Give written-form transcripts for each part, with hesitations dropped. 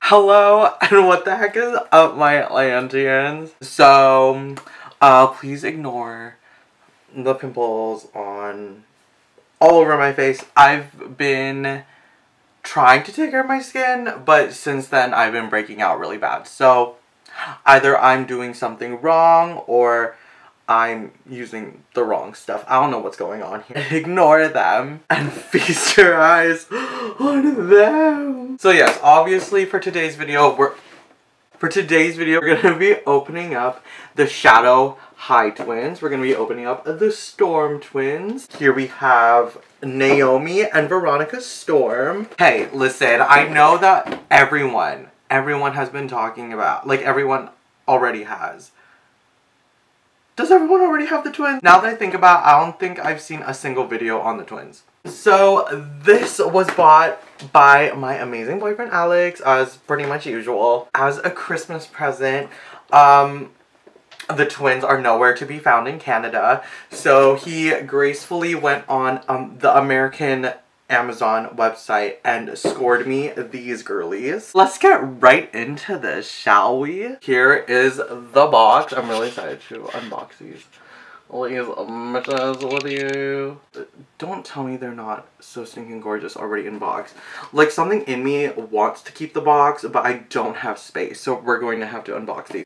Hello, and what the heck is up, my Atlanteans? So, please ignore the pimples on all over my face. I've been trying to take care of my skin, but since then I've been breaking out really bad. So, either I'm doing something wrong or I'm using the wrong stuff. I don't know what's going on here. Ignore them and feast your eyes on them. So yes, obviously for today's video, we're gonna be opening up the Shadow High twins. We're gonna be opening up the Storm twins. Here we have Naomi and Veronica Storm. Hey, listen, I know that everyone has been talking about, like everyone already has. Does everyone already have the twins? Now that I think about it, I don't think I've seen a single video on the twins. So this was bought by my amazing boyfriend Alex, as pretty much usual, as a Christmas present. The twins are nowhere to be found in Canada, so he gracefully went on the American Amazon website and scored me these girlies. Let's get right into this, shall we? Here is the box. I'm really excited to unbox these bitches with you. Don't tell me they're not so stinking gorgeous already in box. Like, something in me wants to keep the box, but I don't have space, so we're going to have to unbox these.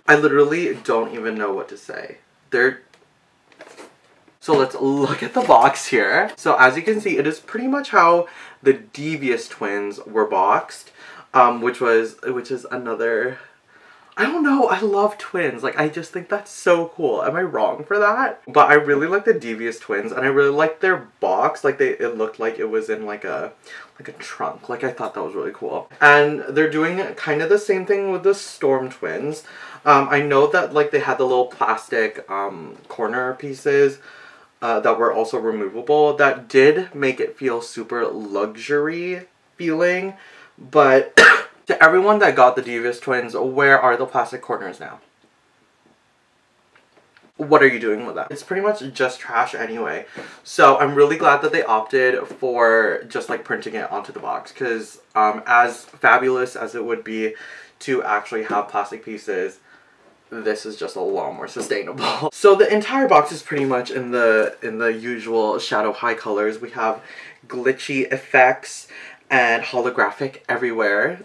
I literally don't even know what to say. So let's look at the box here. So as you can see, it is pretty much how the Devious twins were boxed, which is another, I don't know, I love twins. Like, I just think that's so cool. Am I wrong for that? But I really like the Devious twins, and I really like their box. Like, it looked like it was in like a trunk. Like, I thought that was really cool. And they're doing kind of the same thing with the Storm twins. I know that like they had the little plastic corner pieces that were also removable. That did make it feel super luxury feeling, but to everyone that got the Devious twins, where are the plastic corners now? What are you doing with that? It's pretty much just trash anyway. So I'm really glad that they opted for just like printing it onto the box, because as fabulous as it would be to actually have plastic pieces, this is just a lot more sustainable. So the entire box is pretty much in the usual Shadow High colors. We have glitchy effects and holographic everywhere.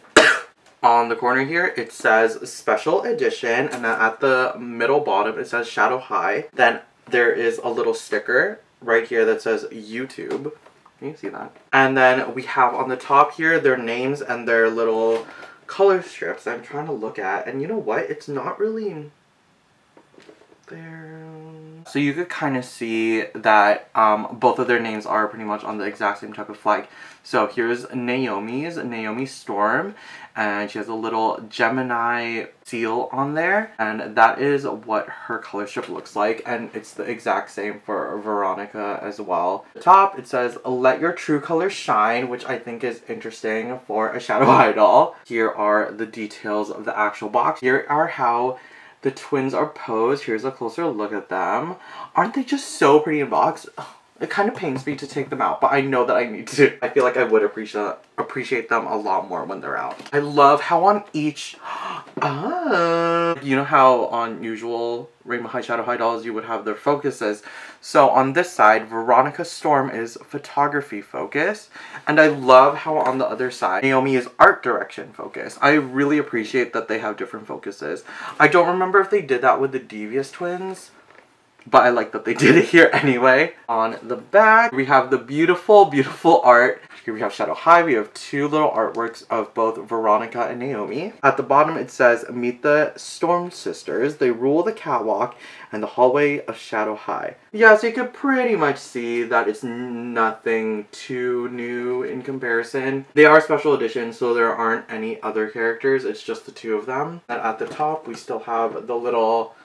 On the corner here it says special edition, and then at the middle bottom it says Shadow High. Then there is a little sticker right here that says YouTube. Can you see that? And then we have on the top here their names and their little color strips I'm trying to look at, and you know what? It's not really there. So you could kind of see that both of their names are pretty much on the exact same type of flag. So here's Naomi's, Naomi Storm, and she has a little Gemini seal on there, and that is what her color strip looks like, and it's the exact same for Veronica as well. At the top it says let your true colors shine, which I think is interesting for a Shadow High doll. Here are the details of the actual box. Here are how the twins are posed. Here's a closer look at them. Aren't they just so pretty in box? It kind of pains me to take them out, but I know that I need to. I feel like I would appreciate them a lot more when they're out. I love how on each, you know how on usual Rainbow High, Shadow High dolls you would have their focuses. So on this side, Veronica Storm is photography focus, and I love how on the other side, Naomi is art direction focus. I really appreciate that they have different focuses. I don't remember if they did that with the Devious twins, but I like that they did it here anyway. On the back, we have the beautiful, beautiful art. Here we have Shadow High. We have two little artworks of both Veronica and Naomi. At the bottom it says, meet the Storm sisters. They rule the catwalk and the hallway of Shadow High. Yeah, so you could pretty much see that it's nothing too new in comparison. They are special editions, so there aren't any other characters. It's just the two of them. And at the top, we still have the little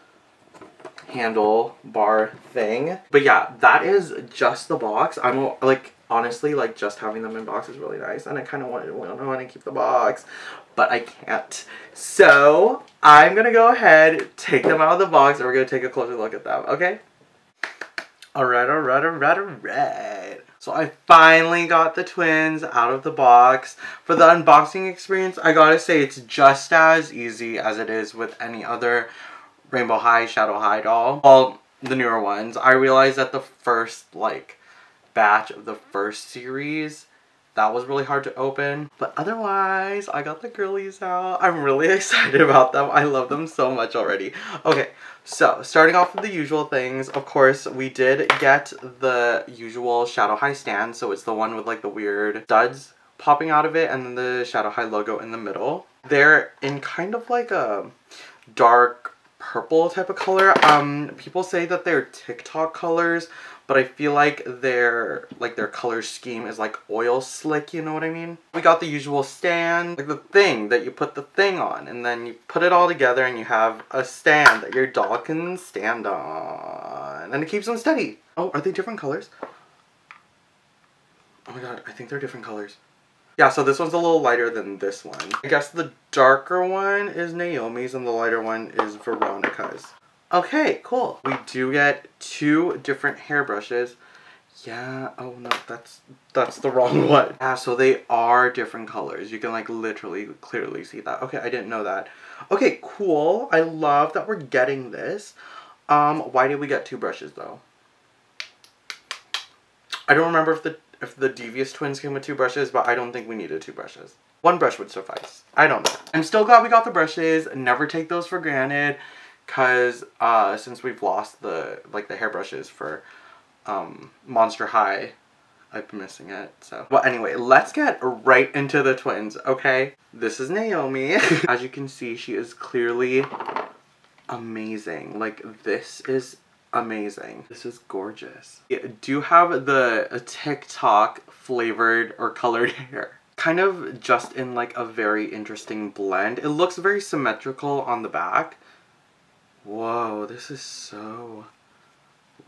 handle bar thing. But yeah, that is just the box. I'm like, honestly, like just having them in box is really nice, and I kind of want to keep the box, but I can't. So I'm gonna go ahead, take them out of the box, and we're gonna take a closer look at them. Okay. Alright. So I finally got the twins out of the box. For the unboxing experience, I gotta say it's just as easy as it is with any other Rainbow High, Shadow High doll. Well, the newer ones. I realized that the first, like, batch of the first series, that was really hard to open. But otherwise, I got the girlies out. I'm really excited about them. I love them so much already. Okay, so starting off with the usual things, of course, we did get the usual Shadow High stand. So it's the one with like the weird studs popping out of it and then the Shadow High logo in the middle. They're in kind of like a dark purple type of color. People say that they're TikTok colors, but I feel like their color scheme is like oil slick, you know what I mean? We got the usual stand, like the thing that you put the thing on, and then you put it all together and you have a stand that your doll can stand on. And it keeps them steady. Oh, are they different colors? Oh my god, I think they're different colors. Yeah, so this one's a little lighter than this one. I guess the darker one is Naomi's and the lighter one is Veronica's. Okay, cool. We do get 2 different hairbrushes. Yeah, oh no, that's the wrong one. Yeah, so they are different colors. You can like literally clearly see that. Okay, I didn't know that. Okay, cool. I love that we're getting this. Why did we get 2 brushes though? I don't remember if the Devious twins came with 2 brushes, but I don't think we needed 2 brushes. 1 brush would suffice. I don't know. I'm still glad we got the brushes. Never take those for granted. Cause since we've lost the hairbrushes for Monster High, I've been missing it. So well, anyway, let's get right into the twins. Okay, this is Naomi. As you can see, she is clearly amazing. Like, this is amazing. This is gorgeous. I do have the TikTok flavored or colored hair. Kind of just in like a very interesting blend. It looks very symmetrical on the back. Whoa, this is so...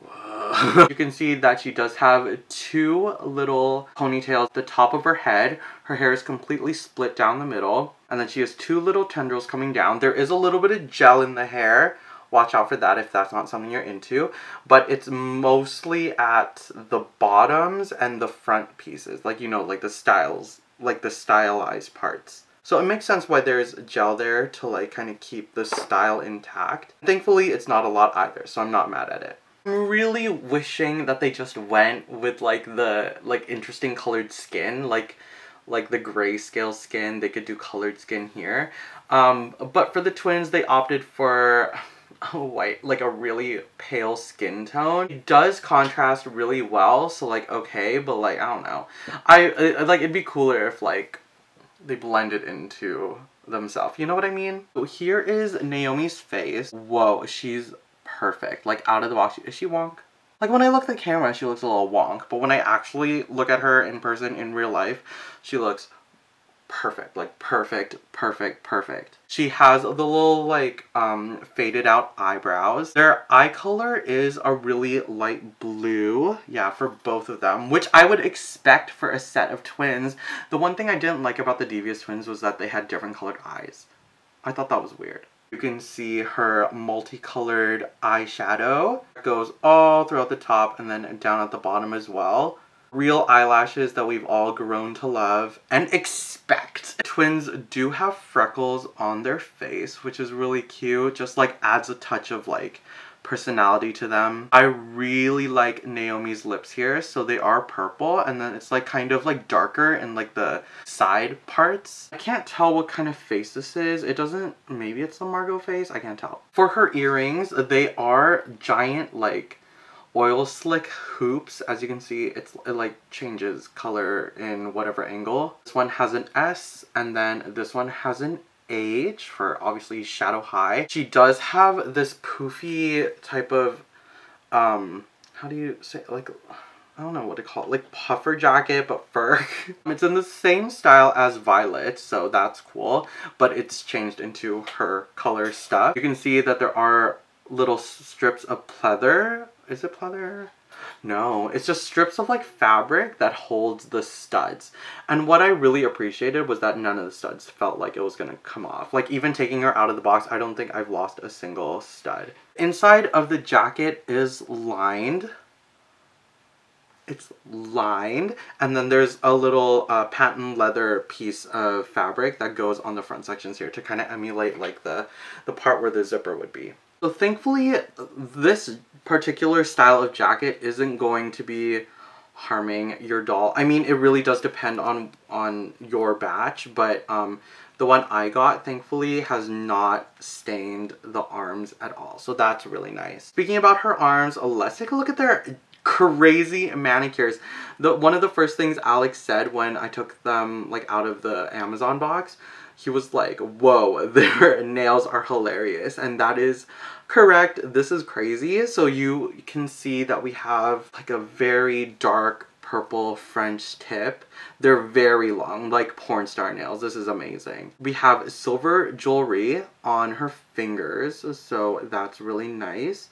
Whoa. You can see that she does have 2 little ponytails at the top of her head. Her hair is completely split down the middle. And then she has 2 little tendrils coming down. There is a little bit of gel in the hair. Watch out for that if that's not something you're into. But it's mostly at the bottoms and the front pieces. Like, you know, like the styles, like the stylized parts. So it makes sense why there's gel there to like kind of keep the style intact. Thankfully, it's not a lot either, so I'm not mad at it. I'm really wishing that they just went with like the interesting colored skin, like the grayscale skin. They could do colored skin here. But for the twins, they opted for a white, like a really pale skin tone. It does contrast really well, so like okay, but like I don't know. I like it'd be cooler if like they blended into themselves. You know what I mean? So here is Naomi's face. Whoa, she's perfect. Like out of the box. Is she wonk? Like when I look at the camera, she looks a little wonk. But when I actually look at her in person in real life, she looks perfect. Like perfect, perfect, perfect. She has the little like faded out eyebrows. Their eye color is a really light blue. Yeah, for both of them, which I would expect for a set of twins. The one thing I didn't like about the Devious twins was that they had different colored eyes. I thought that was weird. You can see her multicolored eyeshadow. It goes all throughout the top and then down at the bottom as well. Real eyelashes that we've all grown to love and expect. Twins do have freckles on their face, which is really cute. Just like adds a touch of like personality to them. I really like Naomi's lips here. So they are purple and then it's like kind of like darker in like the side parts. I can't tell what kind of face this is. It doesn't, maybe it's the Margot face. I can't tell. For her earrings, they are giant like oil slick hoops. As you can see, it like changes color in whatever angle. This one has an S and then this one has an H for obviously Shadow High. She does have this poofy type of how do you say, like, I don't know what to call it, like puffer jacket but fur. It's in the same style as Violet, so that's cool, but it's changed into her color stuff. You can see that there are little strips of pleather. Is it pleather? No, it's just strips of like fabric that holds the studs. And what I really appreciated was that none of the studs felt like it was gonna come off. Like even taking her out of the box, I don't think I've lost a single stud. Inside of the jacket is lined. It's lined, and then there's a little patent leather piece of fabric that goes on the front sections here to kind of emulate like the part where the zipper would be. So thankfully, this particular style of jacket isn't going to be harming your doll. I mean, it really does depend on your batch, but the one I got, thankfully, has not stained the arms at all. So that's really nice. Speaking about her arms, let's take a look at their crazy manicures. One of the first things Alex said when I took them like out of the Amazon box, he was like, whoa, their nails are hilarious. And that is correct. This is crazy. So you can see that we have like a very dark purple French tip. They're very long, like porn star nails. This is amazing. We have silver jewelry on her fingers, so that's really nice.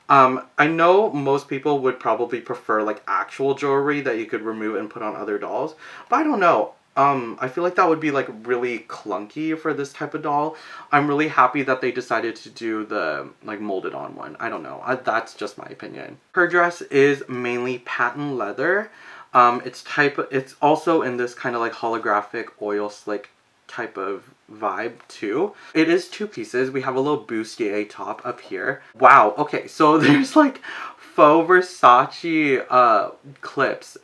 I know most people would probably prefer like actual jewelry that you could remove and put on other dolls, but I don't know. I feel like that would be like really clunky for this type of doll. I'm really happy that they decided to do the like molded on one. I don't know. That's just my opinion. Her dress is mainly patent leather. It's also in this kind of like holographic oil slick type of vibe too. It is two pieces. We have a little bustier top up here. Wow, okay, so there's like faux Versace clips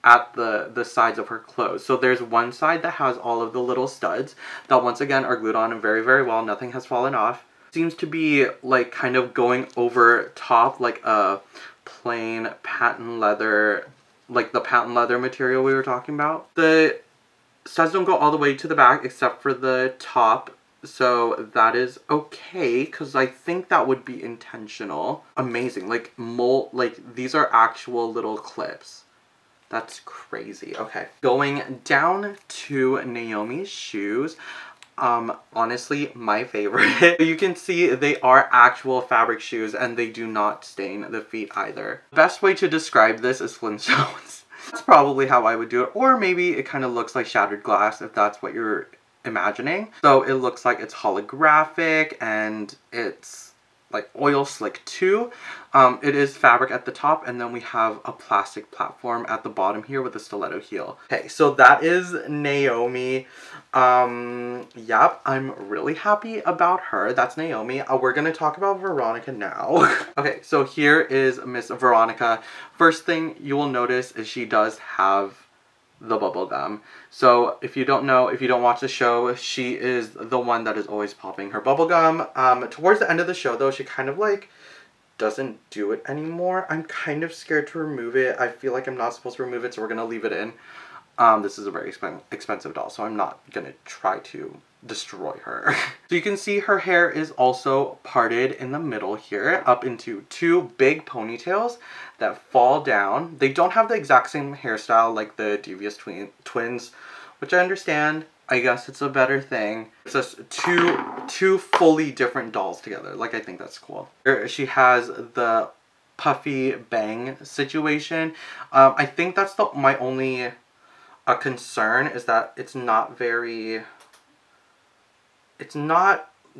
at the sides of her clothes. So there's one side that has all of the little studs that once again are glued on very, very well. Nothing has fallen off. Seems to be like kind of going over top like a plain patent leather, like the patent leather material we were talking about. The studs don't go all the way to the back except for the top, so that is okay because I think that would be intentional. Amazing, like these are actual little clips. That's crazy. Okay, going down to Naomi's shoes. Honestly, my favorite. You can see they are actual fabric shoes and they do not stain the feet either. The best way to describe this is Flintstones. That's probably how I would do it, or maybe it kind of looks like shattered glass if that's what you're imagining. So it looks like it's holographic and it's like oil slick too. It is fabric at the top, and then we have a plastic platform at the bottom here with a stiletto heel. Okay, so that is Naomi. Yep, I'm really happy about her. That's Naomi. We're gonna talk about Veronica now. Okay, so here is Miss Veronica. First thing you will notice is she does have the bubble gum. So if you don't know, if you don't watch the show, she is the one that is always popping her bubble gum. Towards the end of the show though, she kind of like doesn't do it anymore. I'm kind of scared to remove it. I feel like I'm not supposed to remove it, so we're gonna leave it in. This is a very expensive doll, so I'm not gonna try to destroy her. So you can see her hair is also parted in the middle here up into two big ponytails that fall down. They don't have the exact same hairstyle like the Devious twins, which I understand. I guess it's a better thing. It's just two fully different dolls together. Like, I think that's cool. She has the puffy bang situation. I think that's my only concern is that it's not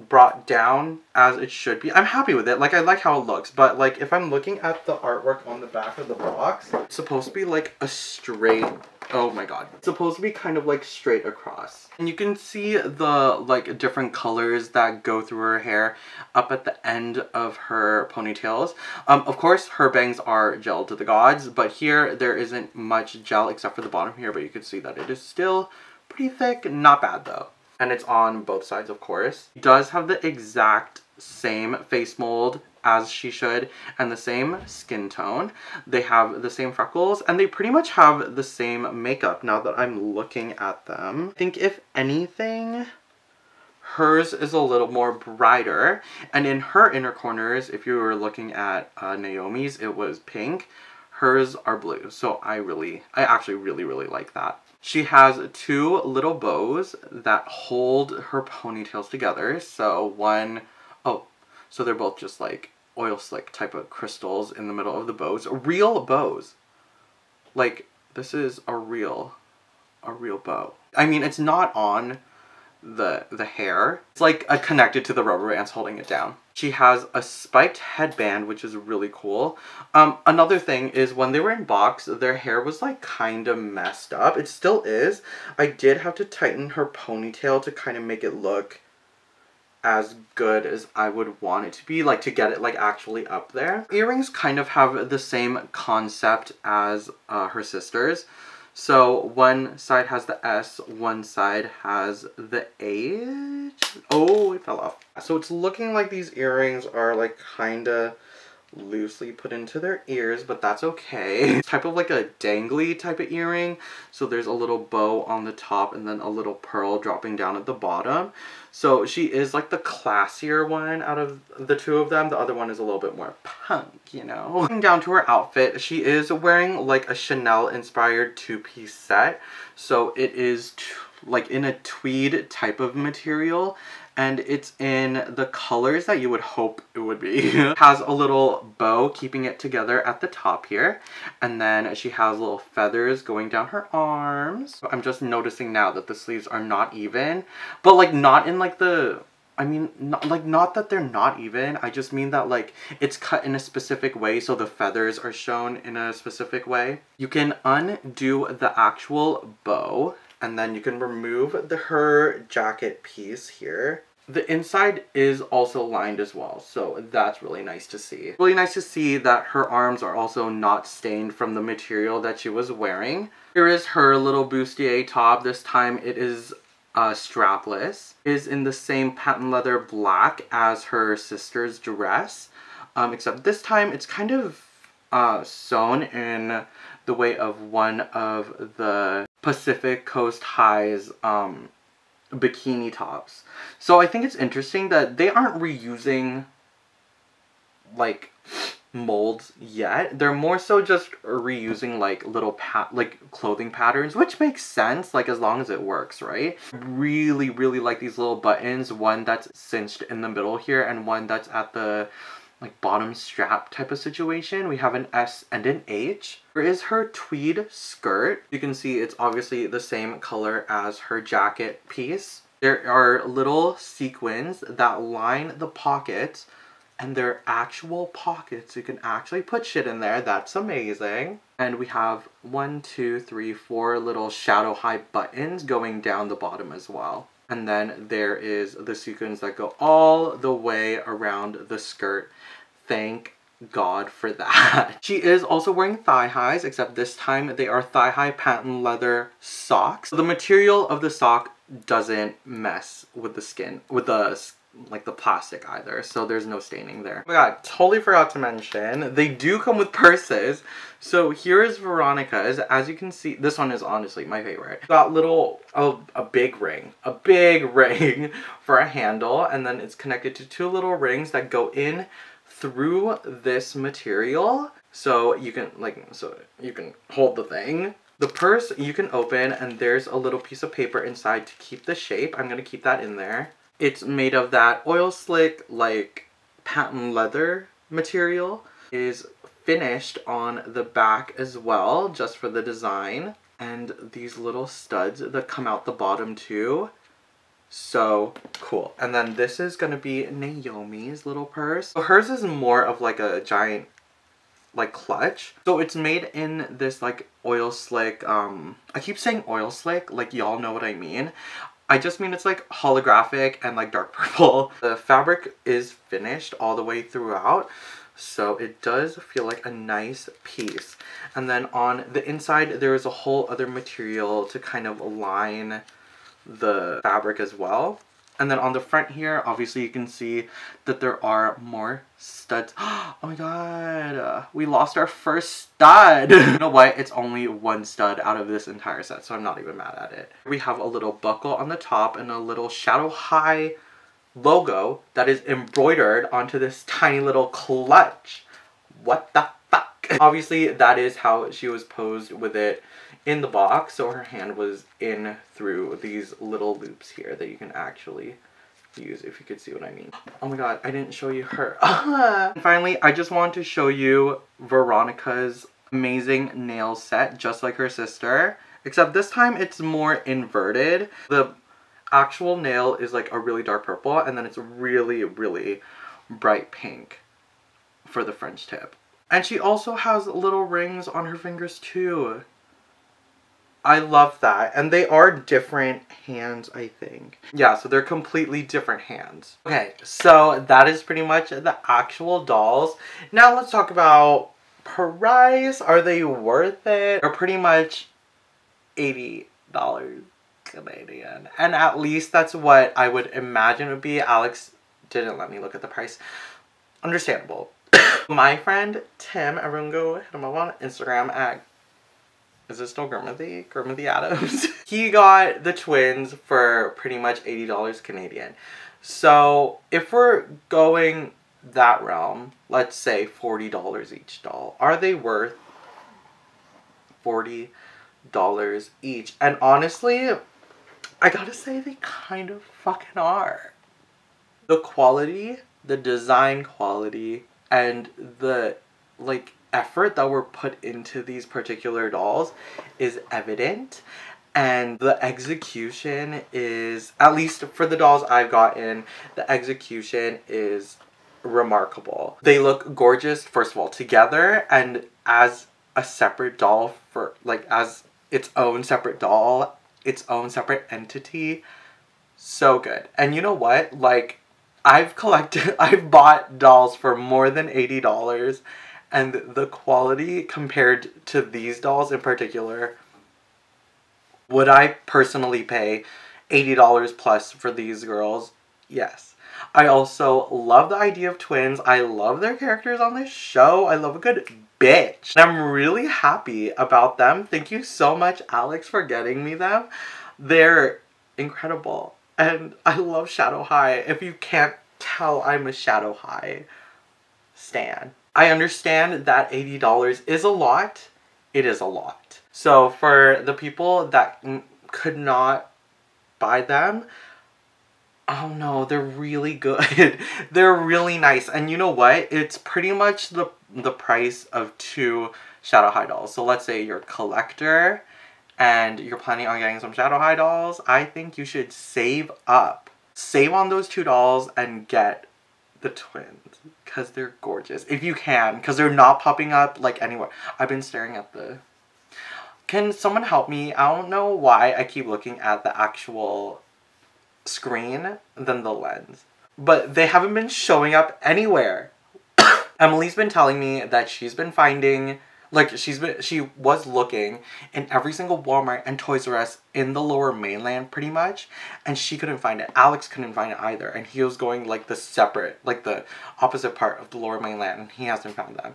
brought down as it should be. I'm happy with it. Like, I like how it looks, but like if I'm looking at the artwork on the back of the box, it's supposed to be like a straight, oh my god, it's supposed to be kind of like straight across. And you can see the like different colors that go through her hair up at the end of her ponytails. Of course her bangs are gel to the gods, but here there isn't much gel except for the bottom here, but you can see that it is still pretty thick. Not bad though. And it's on both sides, of course. She does have the exact same face mold as she should, and the same skin tone. They have the same freckles, and they pretty much have the same makeup now that I'm looking at them. I think if anything, hers is a little more brighter, and in her inner corners, if you were looking at Naomi's, it was pink. Hers are blue, so I actually really like that. She has two little bows that hold her ponytails together. So so they're both just like oil slick type of crystals in the middle of the bows. Real bows. Like, this is a real bow. I mean, it's not on the hair. It's like connected to the rubber bands holding it down. She has a spiked headband, which is really cool. Another thing is when they were in box, their hair was like kind of messed up. It still is. I did have to tighten her ponytail to kind of make it look as good as I would want it to be, like to get it like actually up there. Earrings kind of have the same concept as her sisters. So one side has the S, one side has the H. Oh, it fell off. So it's looking like these earrings are like kind of loosely put into their ears, but that's okay. It's type of like a dangly type of earring. So there's a little bow on the top and then a little pearl dropping down at the bottom. So she is like the classier one out of the two of them. The other one is a little bit more punk, you know. Looking down to her outfit, she is wearing like a Chanel inspired two-piece set. So it is like in a tweed type of material. And it's in the colors that you would hope it would be. It has a little bow keeping it together at the top here. And then she has little feathers going down her arms. I'm just noticing now that the sleeves are not even. But like not in like the... I mean, not that they're not even. I just mean that like it's cut in a specific way so the feathers are shown in a specific way. You can undo the actual bow. And then you can remove her jacket piece here. The inside is also lined as well, so that's really nice to see. Really nice to see that her arms are also not stained from the material that she was wearing. Here is her little bustier top. This time it is strapless. It is in the same patent leather black as her sister's dress, except this time it's kind of sewn in the way of one of the Pacific Coast High's bikini tops. So I think it's interesting that they aren't reusing like molds yet. They're more so just reusing like little clothing patterns, which makes sense, like as long as it works, right? Really like these little buttons, one that's cinched in the middle here and one that's at the like bottom strap type of situation. We have an S and an H. There is her tweed skirt. You can see it's obviously the same color as her jacket piece. There are little sequins that line the pockets, and they're actual pockets. You can actually put shit in there. That's amazing. And we have 1, 2, 3, 4 little shadow high buttons going down the bottom as well. And then there is the sequins that go all the way around the skirt. Thank God for that. She is also wearing thigh highs, except this time they are thigh high patent leather socks. The material of the sock doesn't mess with the skin, with the like the plastic either, so there's no staining there. Oh my god, totally forgot to mention, they do come with purses. So here is Veronica's. As you can see, this one is honestly my favorite. Got little, a big ring for a handle, and then it's connected to 2 little rings that go in through this material. So you can hold the thing. The purse you can open, and there's a little piece of paper inside to keep the shape. I'm gonna keep that in there. It's made of that oil slick, like, patent leather material. It is finished on the back as well, just for the design. And these little studs that come out the bottom too. So cool. And then this is gonna be Naomi's little purse. So hers is more of like a giant, like, clutch. So it's made in this like oil slick, I keep saying oil slick, like y'all know what I mean. I just mean it's like holographic and like dark purple. The fabric is finished all the way throughout, so it does feel like a nice piece. And then on the inside there is a whole other material to kind of align the fabric as well. And then on the front here, obviously you can see that there are more studs. Oh my god, we lost our first stud. You know what? It's only 1 stud out of this entire set, so I'm not even mad at it. We have a little buckle on the top and a little shadow high logo that is embroidered onto this tiny little clutch. What the fuck? Obviously, that is how she was posed with it in the box, so her hand was in through these little loops here that you can actually use, if you could see what I mean. Oh my god, I didn't show you her. And finally, I just want to show you Veronica's amazing nail set, just like her sister, except this time it's more inverted. The actual nail is like a really dark purple, and then it's really bright pink for the French tip. And she also has little rings on her fingers too. I love that. And they are different hands, I think. Yeah, so they're completely different hands. Okay, so that is pretty much the actual dolls. Now let's talk about price. Are they worth it? They're pretty much $80 Canadian. And at least that's what I would imagine it would be. Alex didn't let me look at the price. Understandable. My friend Tim, everyone go hit him up on Instagram at, is it still Grimothy? Grimothy Adams. He got the twins for pretty much $80 Canadian. So if we're going that realm, let's say $40 each doll. Are they worth $40 each? And honestly, I gotta say they kind of fucking are. The quality, the design quality, and the like effort that were put into these particular dolls is evident, and the execution is, at least for the dolls I've gotten, the execution is remarkable. They look gorgeous, first of all, together and as a separate doll, for like as its own separate doll, its own separate entity. So good. And you know what, like, I've bought dolls for more than $80, and the quality compared to these dolls in particular, would I personally pay $80 plus for these girls? Yes. I also love the idea of twins. I love their characters on this show. I love a good bitch. And I'm really happy about them. Thank you so much, Alex, for getting me them. They're incredible. And I love Shadow High. If you can't tell, I'm a Shadow High stan. I understand that $80 is a lot. It is a lot. So for the people that could not buy them, oh no, they're really good. They're really nice. And you know what? It's pretty much the price of 2 Shadow High dolls. So let's say you're a collector and you're planning on getting some Shadow High dolls. I think you should save up. Save on those 2 dolls and get the twins, because they're gorgeous. If you can, because they're not popping up like anywhere. I've been staring at the... Can someone help me? I don't know why I keep looking at the actual screen than the lens. But they haven't been showing up anywhere. Emily's been telling me that she's been finding... Like, she was looking in every single Walmart and Toys R Us in the Lower Mainland, pretty much, and she couldn't find it. Alex couldn't find it either, and he was going, like, the separate, like, the opposite part of the Lower Mainland, and he hasn't found them.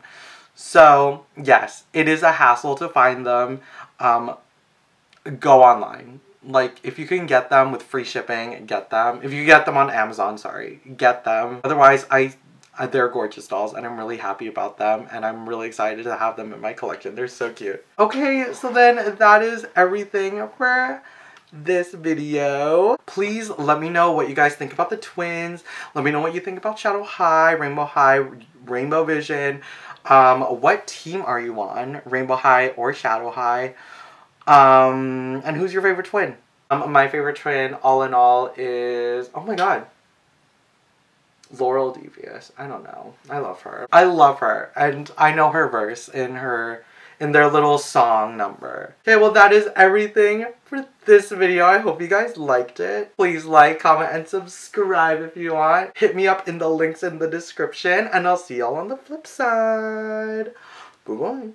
So, yes, it is a hassle to find them. Go online. Like, if you can get them with free shipping, get them. If you get them on Amazon, sorry, get them. Otherwise, they're gorgeous dolls, and I'm really happy about them, and I'm really excited to have them in my collection. They're so cute. Okay, so then that is everything for this video. Please let me know what you guys think about the twins. Let me know what you think about Shadow High, Rainbow Vision. What team are you on? Rainbow High or Shadow High? And who's your favorite twin? My favorite twin, all in all, is... Oh my god. Laurel Devious. I don't know. I love her. I love her. And I know her verse in their little song number. Okay, well that is everything for this video. I hope you guys liked it. Please like, comment, and subscribe if you want. Hit me up in the links in the description, and I'll see y'all on the flip side. Bye-bye.